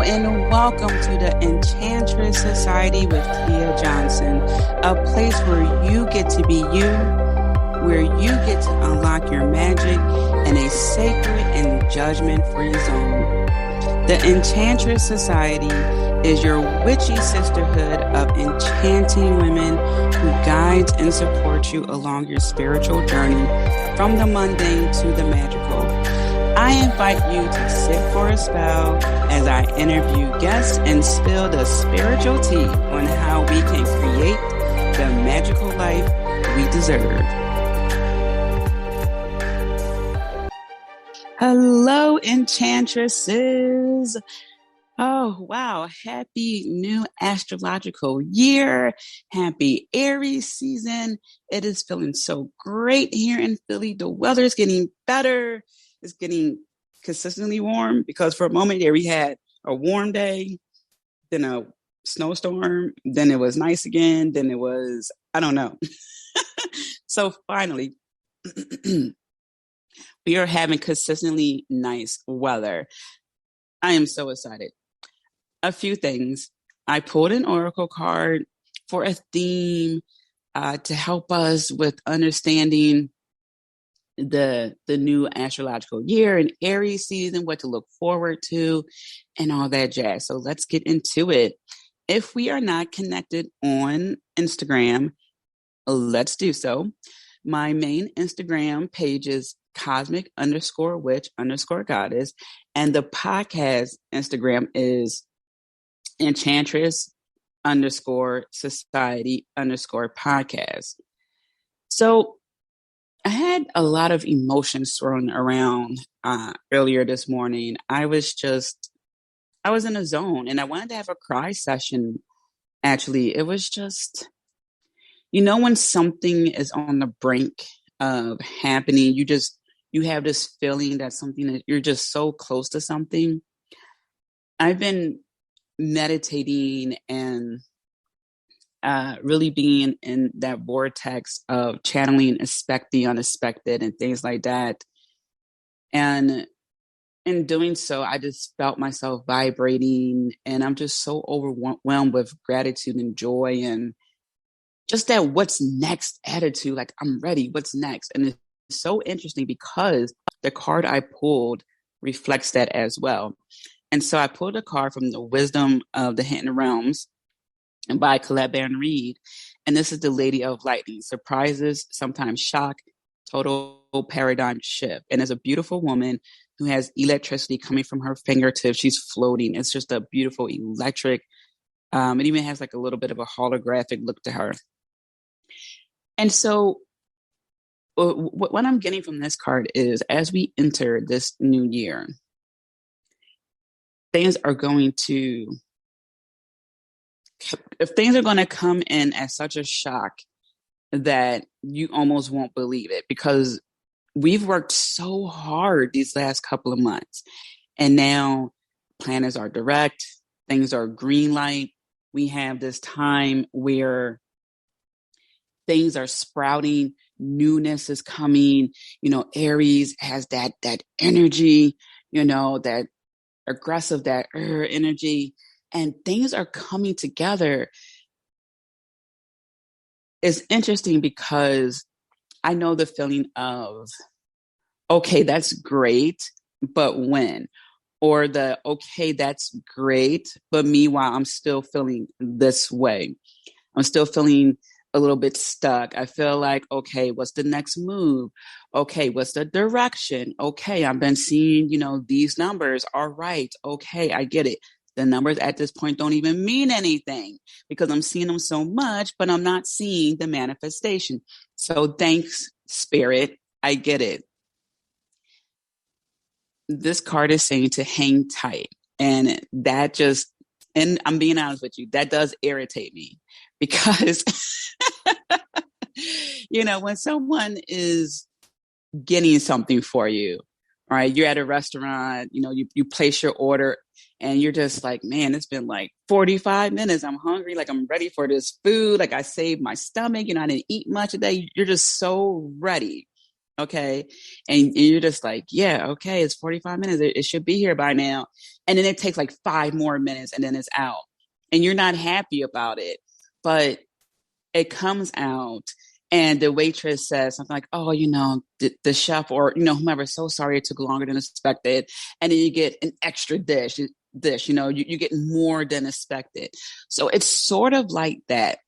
and welcome to the Enchantress Society with Tia Johnson, a place where you get to be you, where you get to unlock your magic in a sacred and judgment-free zone. The Enchantress Society is your witchy sisterhood of enchanting women who guides and supports you along your spiritual journey from the mundane to the magical. I invite you to sit for a spell as I interview guests and spill the spiritual tea on how we can create the magical life we deserve. Hello, Enchantresses. Oh, wow. Happy new astrological year. Happy Aries season. It is feeling so great here in Philly. The weather is getting better. It's getting consistently warm because for a moment there we had a warm day, then a snowstorm, then it was nice again, then it was, I don't know. So finally, we are having consistently nice weather. I am so excited. A few things. I pulled an oracle card for a theme to help us with understanding the new astrological year and Aries season, what to look forward to, and all that jazz. So let's get into it. If we are not connected on Instagram, let's do so. My main Instagram page is cosmic_witch_goddess, and the podcast Instagram is Enchantress_society_podcast. So I had a lot of emotions thrown around earlier this morning. I was in a zone and I wanted to have a cry session. Actually, it was just, when something is on the brink of happening, you have this feeling that something that you're just so close to something. I've been meditating and really being in that vortex of channeling, expect the unexpected and things like that. And in doing so, I just felt myself vibrating, and I'm just so overwhelmed with gratitude and joy and just that what's next attitude. Like, I'm ready. What's next? And it's so interesting because the card I pulled reflects that as well. And so I pulled a card from the Wisdom of the Hidden Realms and by Colette Baron Reed. And this is the Lady of Lightning. Surprises, sometimes shock, total paradigm shift. And it's a beautiful woman who has electricity coming from her fingertips. She's floating. It's just a beautiful electric. It even has like a little bit of a holographic look to her. And so what I'm getting from this card is, as we enter this new year, things are going to come in as such a shock that you almost won't believe it, because we've worked so hard these last couple of months, and now planets are direct, things are green light. We have this time where things are sprouting, newness is coming. Aries has that energy, that aggressive, that energy, and things are coming together. It's interesting because I know the feeling of, okay, that's great, but when? Or the, okay, that's great, but meanwhile, I'm still feeling this way. I'm still feeling a little bit stuck. I feel like, okay, what's the next move? Okay, what's the direction? Okay, I've been seeing, these numbers are right. Okay, I get it. The numbers at this point don't even mean anything because I'm seeing them so much, but I'm not seeing the manifestation. So thanks, Spirit. I get it. This card is saying to hang tight. And that just, and I'm being honest with you, that does irritate me because, when someone is getting something for you, right? You're at a restaurant, you place your order and you're just like, man, it's been like 45 minutes. I'm hungry. Like, I'm ready for this food. Like, I saved my stomach. I didn't eat much today. You're just so ready. Okay. And you're just like, yeah, okay, it's 45 minutes. It should be here by now. And then it takes like 5 more minutes and then it's out. And you're not happy about it. But it comes out and the waitress says something like, oh, the chef or, whomever, so sorry it took longer than expected. And then you get an extra dish, you get more than expected. So it's sort of like that.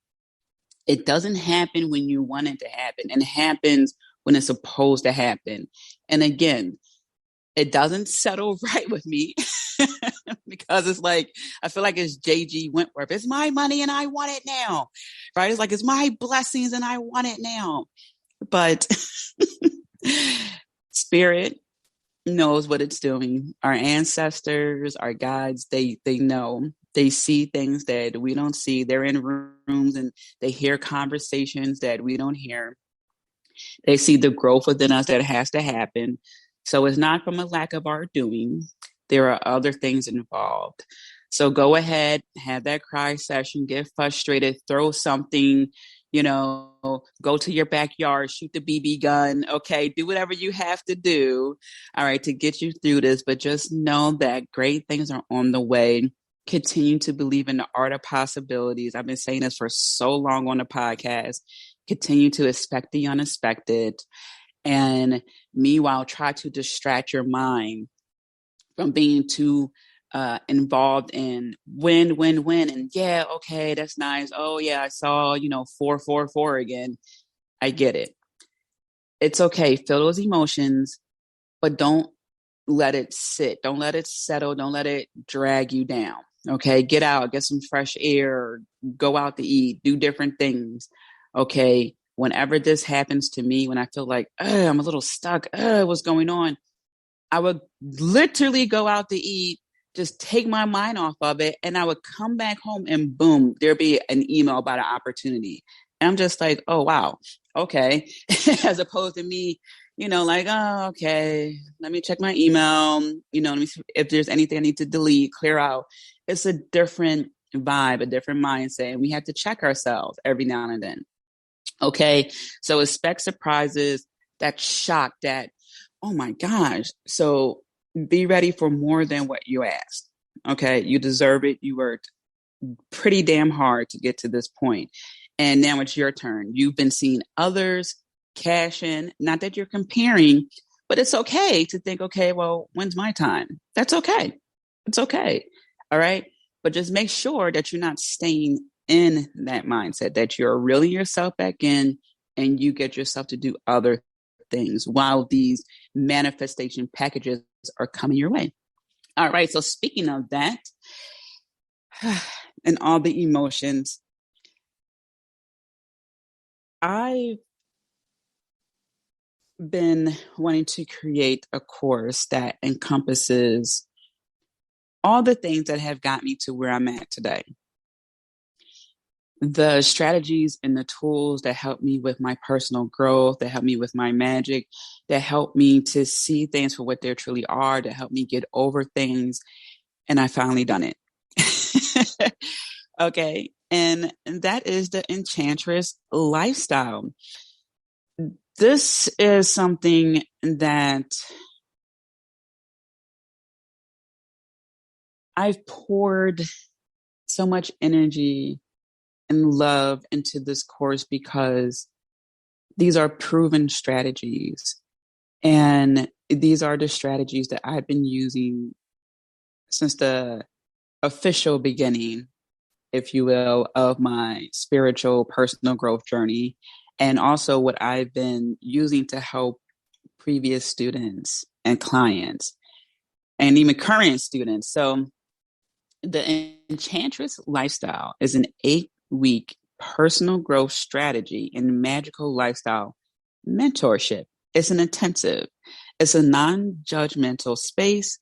It doesn't happen when you want it to happen, and it happens when it's supposed to happen. And again, it doesn't settle right with me because it's like, I feel like it's JG Wentworth. It's my money and I want it now, right? It's like, it's my blessings and I want it now. But spirit knows what it's doing. Our ancestors, our guides, they know. They see things that we don't see. They're in rooms and they hear conversations that we don't hear. They see the growth within us that has to happen. So it's not from a lack of our doing. There are other things involved. So go ahead, have that cry session, get frustrated, throw something, go to your backyard, shoot the BB gun. Okay, do whatever you have to do, all right, to get you through this. But just know that great things are on the way. Continue to believe in the art of possibilities. I've been saying this for so long on the podcast. Continue to expect the unexpected. And meanwhile, try to distract your mind from being too involved in win, and yeah, okay, that's nice. Oh yeah, I saw 444 again. I get it. It's okay. Feel those emotions, but don't let it sit. Don't let it settle. Don't let it drag you down. Okay, get out, get some fresh air, go out to eat, do different things. Okay, whenever this happens to me, when I feel like I'm a little stuck, what's going on? I would literally go out to eat, just take my mind off of it, and I would come back home and boom, there'd be an email about an opportunity. And I'm just like, oh, wow, okay. As opposed to me, like, oh, okay, let me check my email, let me see if there's anything I need to delete, clear out. It's a different vibe, a different mindset, and we have to check ourselves every now and then. Okay, so expect surprises, that shock, that, oh my gosh. So be ready for more than what you asked. Okay, you deserve it. You worked pretty damn hard to get to this point. And now it's your turn. You've been seeing others cash in. Not that you're comparing, but it's okay to think, okay, well, when's my time? That's okay. It's okay. All right. But just make sure that you're not staying in that mindset, that you're reeling yourself back in and you get yourself to do other things while these manifestation packages are coming your way. All right. So speaking of that, and all the emotions, I've been wanting to create a course that encompasses all the things that have got me to where I'm at today. The strategies and the tools that help me with my personal growth, that help me with my magic, that help me to see things for what they truly are, that help me get over things. And I finally done it. Okay. And that is the Enchantress Lifestyle. This is something that I've poured so much energy and love into this course because these are proven strategies. And these are the strategies that I've been using since the official beginning, if you will, of my spiritual personal growth journey. And also what I've been using to help previous students and clients and even current students. So the Enchantress Lifestyle is an 8-week personal growth strategy and magical lifestyle mentorship. It's an intensive, it's a non-judgmental space.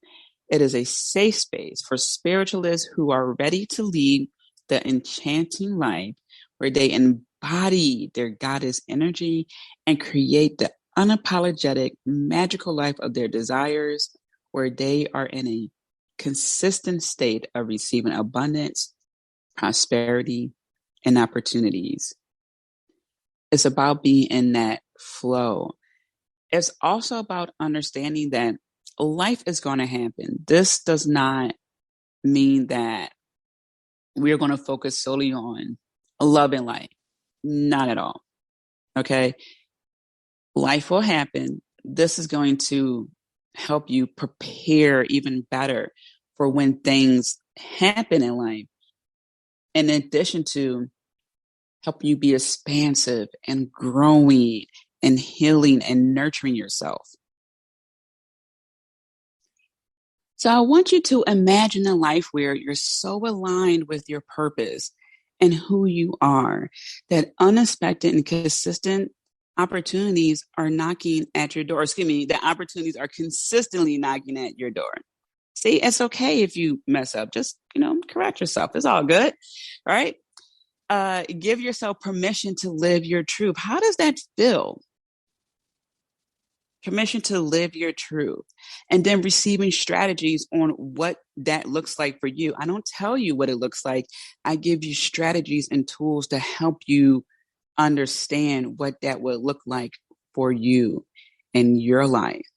It is a safe space for spiritualists who are ready to lead the enchanting life where they embody their goddess energy and create the unapologetic magical life of their desires, where they are in a consistent state of receiving abundance, prosperity, and opportunities. It's about being in that flow. It's also about understanding that life is going to happen. This does not mean that we're going to focus solely on love and life. Not at all. Okay. Life will happen. This is going to help you prepare even better for when things happen in life. In addition to help you be expansive and growing and healing and nurturing yourself. So I want you to imagine a life where you're so aligned with your purpose and who you are that unexpected and consistent opportunities are knocking at your door. Excuse me, the opportunities are consistently knocking at your door. See, it's okay if you mess up. Just, correct yourself. It's all good. All right. Give yourself permission to live your truth. How does that feel? Permission to live your truth, and then receiving strategies on what that looks like for you. I don't tell you what it looks like. I give you strategies and tools to help you understand what that would look like for you in your life.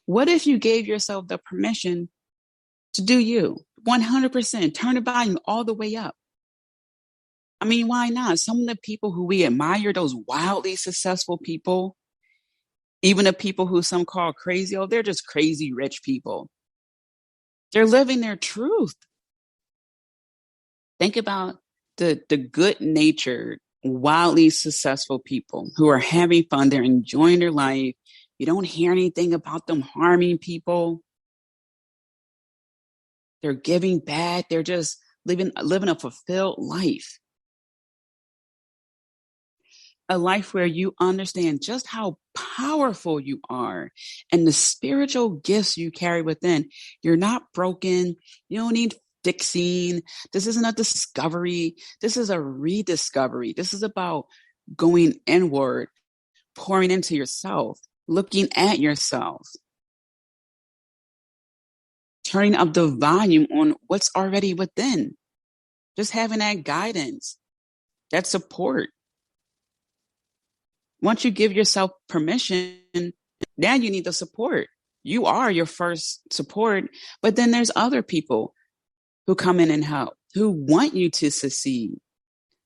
What if you gave yourself the permission to do you 100%? Turn the volume all the way up. I mean, why not? Some of the people who we admire, those wildly successful people, even the people who some call crazy, they're just crazy rich people. They're living their truth. Think about the good-natured, wildly successful people who are having fun. They're enjoying their life. You don't hear anything about them harming people. They're giving back. They're just living a fulfilled life. A life where you understand just how powerful you are and the spiritual gifts you carry within. You're not broken. You don't need fixing. This isn't a discovery. This is a rediscovery. This is about going inward, pouring into yourself, looking at yourself, turning up the volume on what's already within, just having that guidance, that support. Once you give yourself permission, now you need the support. You are your first support, but then there's other people who come in and help, who want you to succeed.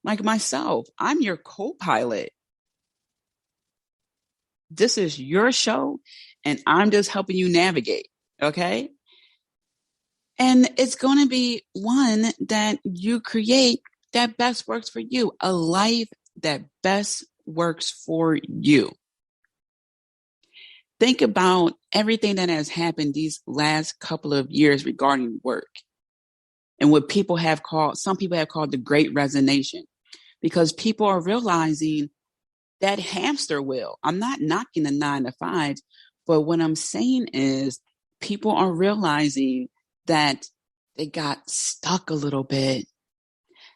Like myself, I'm your co-pilot. This is your show, and I'm just helping you navigate, okay? And it's going to be one that you create that best works for you, a life that best works for you. Think about everything that has happened these last couple of years regarding work and what some people have called the great resignation, because people are realizing that hamster wheel. I'm not knocking the 9 to 5, but what I'm saying is people are realizing that they got stuck a little bit.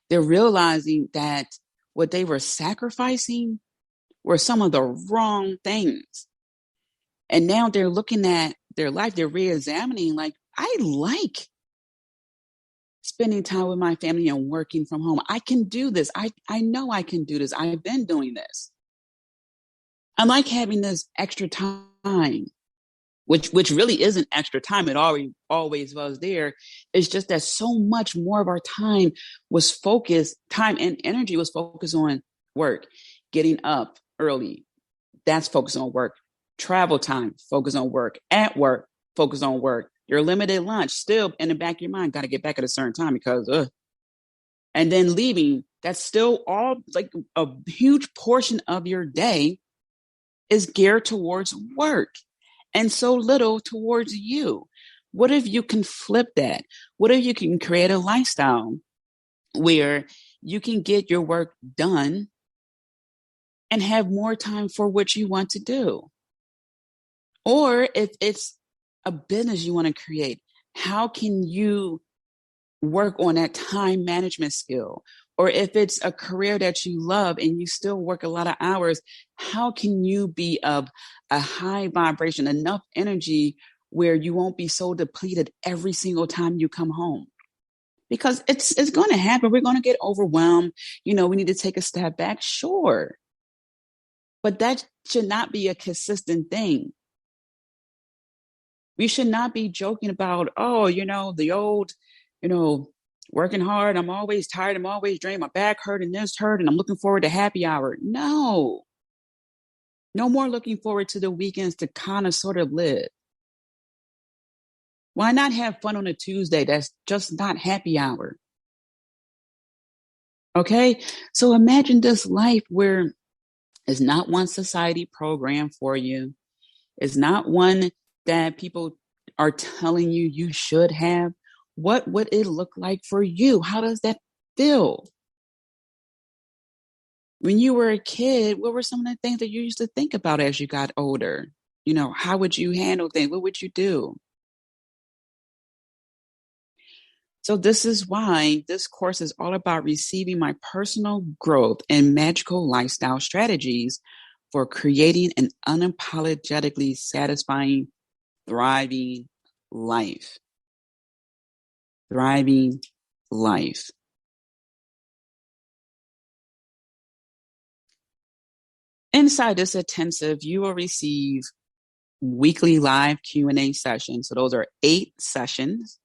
They're realizing that what they were sacrificing were some of the wrong things. And now they're looking at their life, they're re-examining, like, I like spending time with my family and working from home. I can do this. I know I can do this. I've been doing this. I like having this extra time, which really isn't extra time. It always was there. It's just that so much more of our time and energy was focused on work, getting up early. That's focused on work. Travel time, focus on work. At work, focus on work. Your limited lunch, still in the back of your mind, got to get back at a certain time because, and then leaving, that's still all like a huge portion of your day is geared towards work and so little towards you. What if you can flip that? What if you can create a lifestyle where you can get your work done and have more time for what you want to do? Or if it's a business you want to create, how can you work on that time management skill? Or if it's a career that you love and you still work a lot of hours, how can you be of a high vibration, enough energy where you won't be so depleted every single time you come home? Because it's going to happen. We're going to get overwhelmed. We need to take a step back. Sure. But that should not be a consistent thing. We should not be joking about, oh, the old, you know, working hard. I'm always tired. I'm always drained. My back hurt and this hurt, and I'm looking forward to happy hour. No, no more looking forward to the weekends to kind of sort of live. Why not have fun on a Tuesday? That's just not happy hour. Okay. So imagine this life where it's not one society program for you. It's not one that people are telling you you should have. What would it look like for you? How does that feel? When you were a kid, what were some of the things that you used to think about as you got older? How would you handle things? What would you do? So this is why this course is all about receiving my personal growth and magical lifestyle strategies for creating an unapologetically satisfying, thriving life. Thriving life. Inside this intensive, you will receive weekly live Q&A sessions. So those are 8 sessions.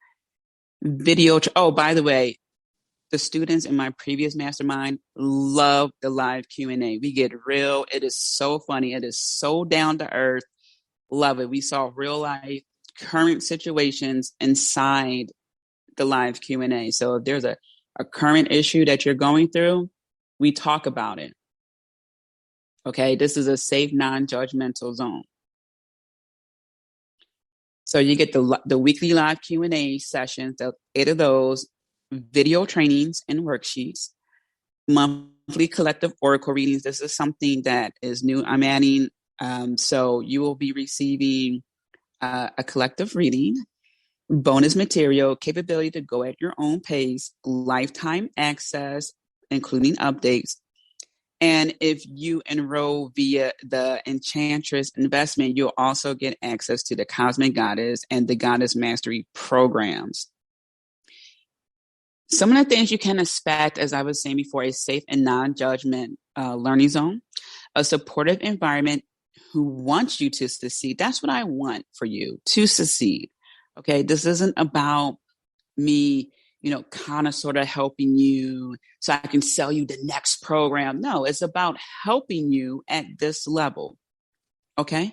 Oh, by the way, the students in my previous mastermind love the live Q&A. We get real. It is so funny. It is so down to earth. Love it. We saw real life current situations inside the live Q&A. So if there's a current issue that you're going through, we talk about it. Okay, this is a safe, non-judgmental zone. So you get the weekly live Q&A sessions, the 8 of those, video trainings and worksheets, monthly collective oracle readings. This is something that is new. I'm adding. So you will be receiving a collective reading, bonus material, capability to go at your own pace, lifetime access, including updates. And if you enroll via the Enchantress investment, you'll also get access to the Cosmic Goddess and the Goddess Mastery programs. Some of the things you can expect, as I was saying before, a safe and non-judgment learning zone, a supportive environment who wants you to succeed. That's what I want for you, to succeed. Okay, this isn't about me, kind of sort of helping you so I can sell you the next program. No, it's about helping you at this level. Okay,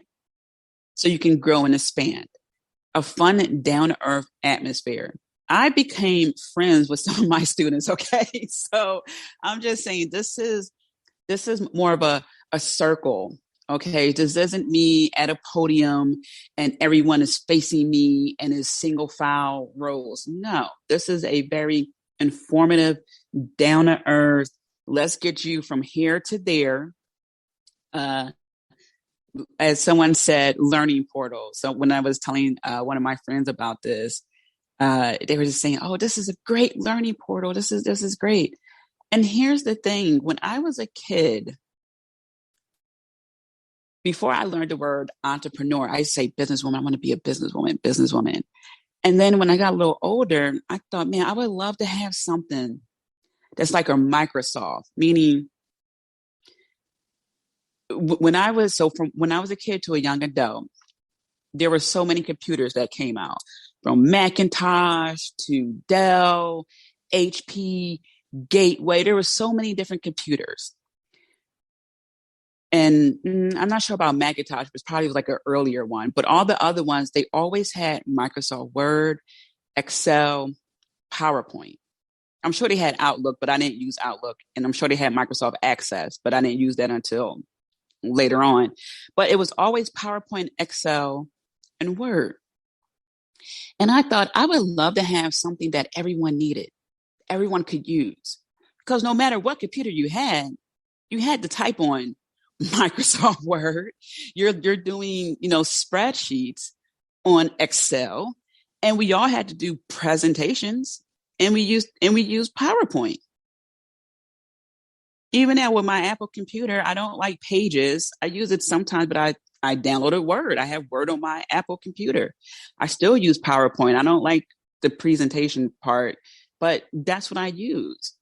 so you can grow and expand. A fun, down to earth atmosphere. I became friends with some of my students. Okay, so I'm just saying this is more of a circle. Okay, this isn't me at a podium and everyone is facing me and is single file rows. No, this is a very informative, down to earth. Let's get you from here to there. As someone said, learning portal. So when I was telling one of my friends about this, they were just saying, "Oh, this is a great learning portal. This is great." And here's the thing: when I was a kid, before I learned the word entrepreneur, I say businesswoman. I want to be a businesswoman. And then when I got a little older, I thought, man, I would love to have something that's like a Microsoft, meaning when I was a kid to a young adult, there were so many computers that came out, from Macintosh to Dell, HP, Gateway. There were so many different computers. And I'm not sure about Macintosh, but it's probably like an earlier one. But all the other ones, they always had Microsoft Word, Excel, PowerPoint. I'm sure they had Outlook, but I didn't use Outlook. And I'm sure they had Microsoft Access, but I didn't use that until later on. But it was always PowerPoint, Excel, and Word. And I thought I would love to have something that everyone needed, everyone could use. Because no matter what computer you had to type on Microsoft Word. You're doing, spreadsheets on Excel, and we all had to do presentations, and we used PowerPoint. Even now with my Apple computer, I don't like Pages. I use it sometimes, but I downloaded Word. I have Word on my Apple computer. I still use PowerPoint. I don't like the presentation part, but that's what I use.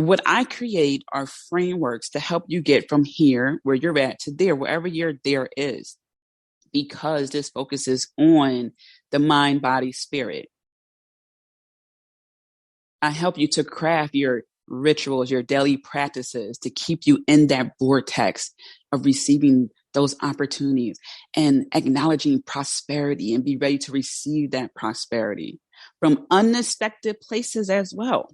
What I create are frameworks to help you get from here, where you're at, to there, wherever your there is, because this focuses on the mind, body, spirit. I help you to craft your rituals, your daily practices to keep you in that vortex of receiving those opportunities and acknowledging prosperity and be ready to receive that prosperity from unexpected places as well.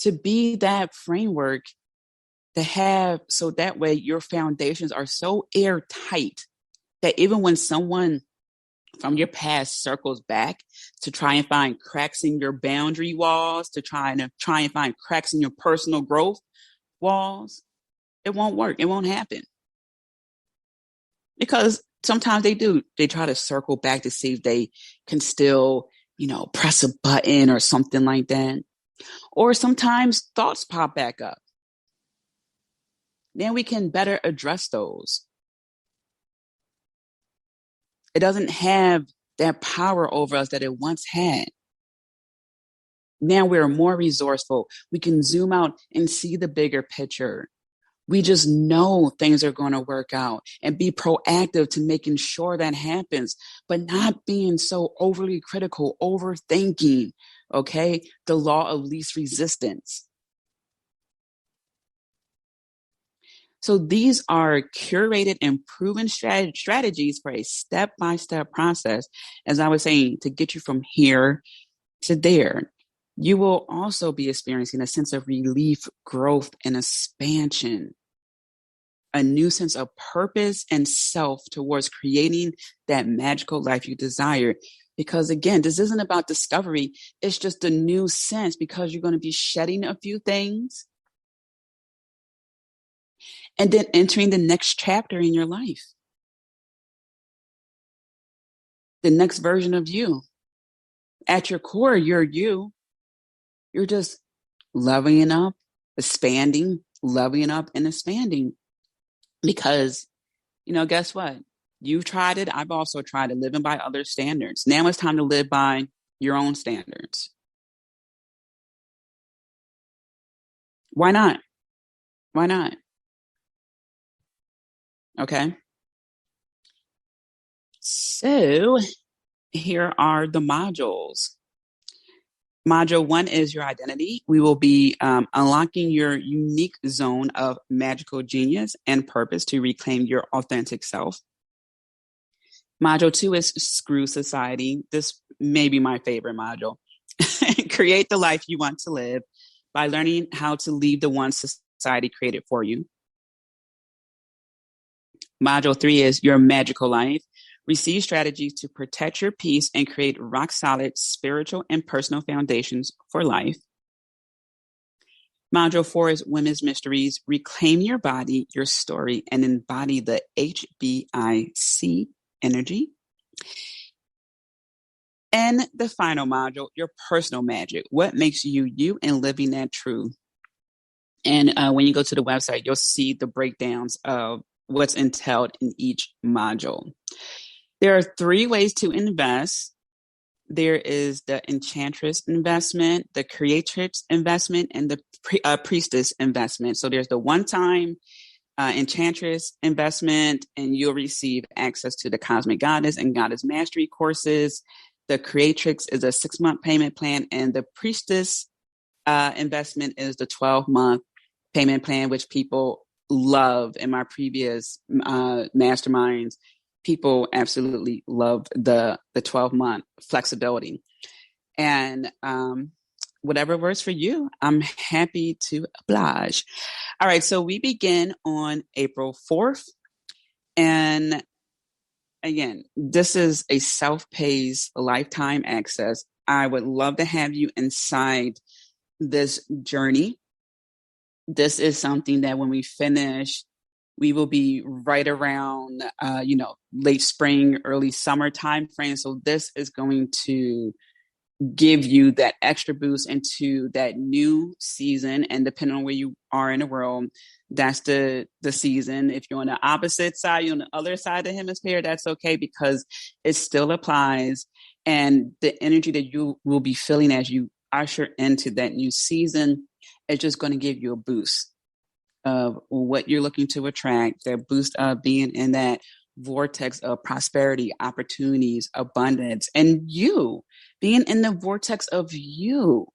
To be that framework to have, so that way your foundations are so airtight that even when someone from your past circles back to try and find cracks in your boundary walls, to try and find cracks in your personal growth walls, it won't work. It won't happen. Because sometimes they do. They try to circle back to see if they can still, press a button or something like that. Or sometimes thoughts pop back up. Then we can better address those. It doesn't have that power over us that it once had. Now we're more resourceful. We can zoom out and see the bigger picture. We just know things are going to work out and be proactive to making sure that happens, but not being so overly critical, overthinking, okay? The law of least resistance. So these are curated and proven strategies for a step-by-step process, as I was saying, to get you from here to there. You will also be experiencing a sense of relief, growth, and expansion, a new sense of purpose and self towards creating that magical life you desire. Because again, this isn't about discovery. It's just a new sense, because you're going to be shedding a few things and then entering the next chapter in your life, the next version of you. At your core, you're you. You're just leveling up, expanding, leveling up, and expanding. Because, guess what? You've tried it. I've also tried it, living by other standards. Now it's time to live by your own standards. Why not? Why not? Okay. So here are the modules. Module 1 is your identity. We will be unlocking your unique zone of magical genius and purpose to reclaim your authentic self. Module 2 is Screw Society. This may be my favorite module. Create the life you want to live by learning how to leave the one society created for you. Module 3 is Your Magical Life. Receive strategies to protect your peace and create rock-solid spiritual and personal foundations for life. Module 4 is Women's Mysteries. Reclaim your body, your story, and embody the HBIC energy. And the final module, Your Personal Magic. What makes you you and living that truth. And when you go to the website, you'll see the breakdowns of what's entailed in each module. There are 3 ways to invest. There is the Enchantress investment, the Creatrix investment, and the Priestess investment. So there's the one-time Enchantress investment, and you'll receive access to the Cosmic Goddess and Goddess Mastery courses. The Creatrix is a 6-month payment plan, and the Priestess investment is the 12-month payment plan, which people love. In my previous masterminds, people absolutely loved the 12-month flexibility. And whatever works for you, I'm happy to oblige. All right, so we begin on April 4th. And again, this is a self-paced lifetime access. I would love to have you inside this journey. This is something that when we finish, we will be right around, late spring, early summer time frame. So this is going to give you that extra boost into that new season. And depending on where you are in the world, that's the season. If you're on the opposite side, you're on the other side of the hemisphere, that's okay, because it still applies. And the energy that you will be feeling as you usher into that new season is just going to give you a boost of what you're looking to attract, that boost of being in that vortex of prosperity, opportunities, abundance, and you being in the vortex of you.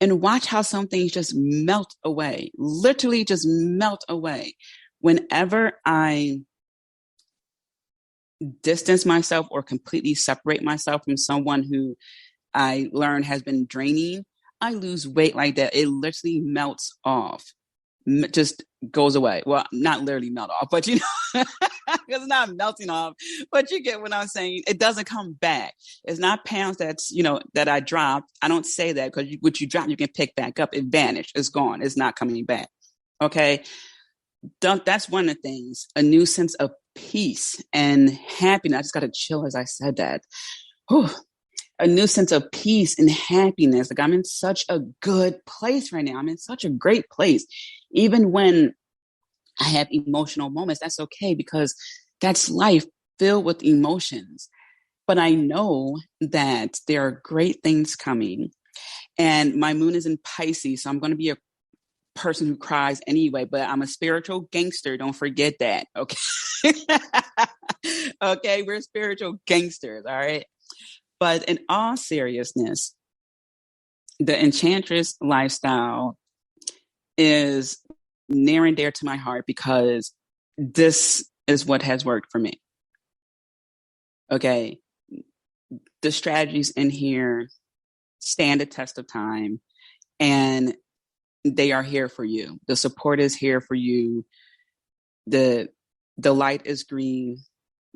And watch how some things just melt away, literally just melt away. Whenever I distance myself or completely separate myself from someone who I learn has been draining, I lose weight like that. It literally melts off, just goes away. Well, not literally melt off, but you know, it's not melting off, but you get what I'm saying. It doesn't come back. It's not pounds that I dropped. I don't say that because what you drop, you can pick back up. It vanished. It's gone. It's not coming back. Okay. That's one of the things, a new sense of peace and happiness. I just got to chill as I said that. Whew. A new sense of peace and happiness. Like, I'm in such a good place right now. I'm in such a great place. Even when I have emotional moments, that's okay, because that's life filled with emotions. But I know that there are great things coming. And my moon is in Pisces, so I'm going to be a person who cries anyway, but I'm a spiritual gangster. Don't forget that. Okay. Okay. We're spiritual gangsters. All right. But in all seriousness, the Enchantress Lifestyle is near and dear to my heart because this is what has worked for me. Okay. The strategies in here stand the test of time, and they are here for you. The support is here for you. The light is green.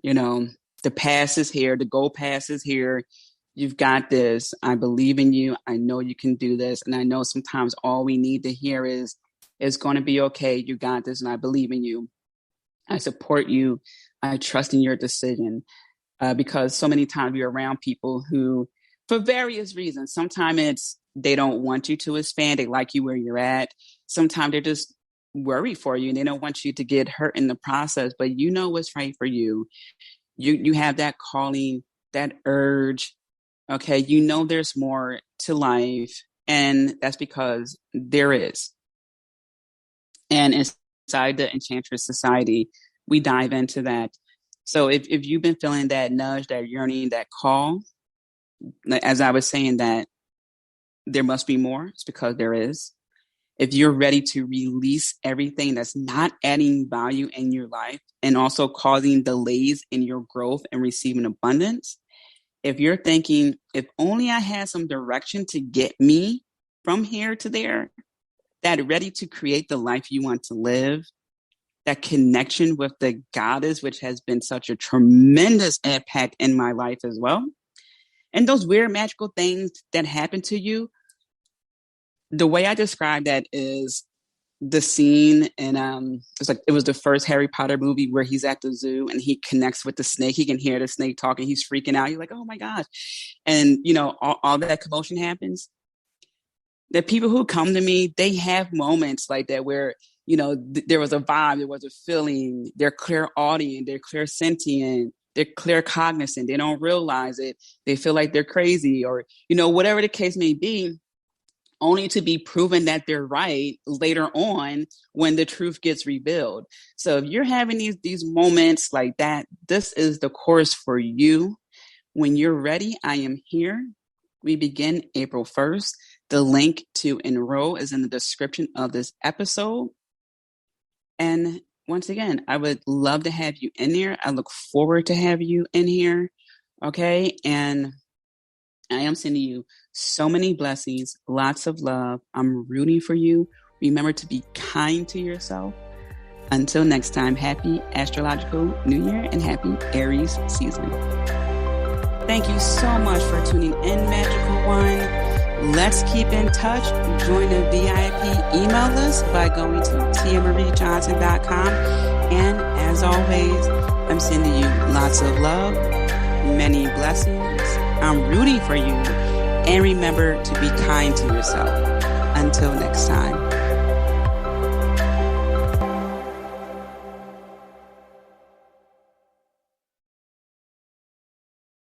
You know, the pass is here. The gold pass is here. You've got this. I believe in you. I know you can do this. And I know sometimes all we need to hear is, it's going to be okay. You got this. And I believe in you. I support you. I trust in your decision. Because so many times you're around people who, for various reasons, sometimes it's they don't want you to expand. They like you where you're at. Sometimes they're just worried for you and they don't want you to get hurt in the process, but you know what's right for you. You have that calling, that urge. Okay. You know, there's more to life, and that's because there is. And inside the Enchantress Society, we dive into that. So if you've been feeling that nudge, that yearning, that call, as I was saying, that there must be more, it's because there is. If you're ready to release everything that's not adding value in your life and also causing delays in your growth and receiving abundance, if you're thinking, if only I had some direction to get me from here to there, that ready to create the life you want to live, that connection with the goddess, which has been such a tremendous impact in my life as well. And those weird magical things that happen to you, the way I describe that is the scene in it was the first Harry Potter movie where he's at the zoo and he connects with the snake. He can hear the snake talking. He's freaking out. He's like, oh my gosh. And you know, all that commotion happens. The people who come to me, they have moments like that where, you know, there was a vibe, there was a feeling, they're clairaudient, they're clairsentient, they're claircognizant. They don't realize it. They feel like they're crazy, or, you know, whatever the case may be, only to be proven that they're right later on when the truth gets revealed. So if you're having these moments like that, this is the course for you. When you're ready, I am here. We begin April 1st. The link to enroll is in the description of this episode. And once again, I would love to have you in there. I look forward to have you in here. Okay. And I am sending you so many blessings, lots of love. I'm rooting for you. Remember to be kind to yourself. Until next time, happy astrological New Year and happy Aries season. Thank you so much for tuning in, Magical One. Let's keep in touch. Join the VIP email list by going to tiamariejohnson.com. And as always, I'm sending you lots of love, many blessings. I'm rooting for you. And remember to be kind to yourself. Until next time.